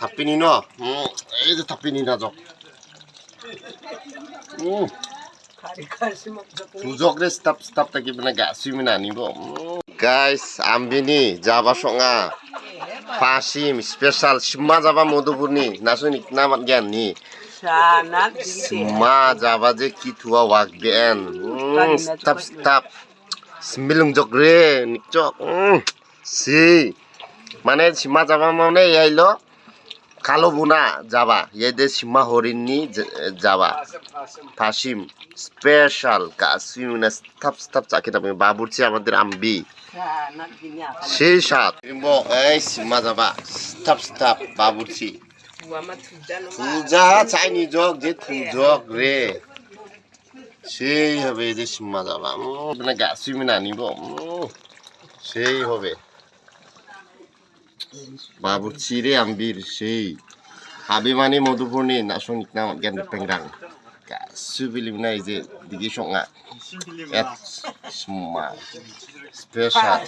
닭빈이 너. 이제 닭빈이 나죠. Tujok stop taki bena gak suminani bo. Guys, ambini Java songa. Pasim special Sima Java Modupurni nasuni namat gian ni. Sima Java je kitua wak gen. Stop. Sembilung jogre nikjok. Si. Mane Sima Java mane yailo. Kalau buna Java, yede Sima horini Java. Pasim special kasih stop sakit tapi baburci amadir ambi. সেই সাত Sima Java stop baburci. Tuja চাইনি jug যে তুজক রে সেই হবে যে Sima Java মানে গাছি মিনা নিব সেই হবে বাবুর্চি রে আম্বির সেই হাবিমানি মধুপুরনি নাসনিক নাম জ্ঞান পেংরাং গাসুবিলিমনা এই যে দিগি সংা এত Sima স্পেশাল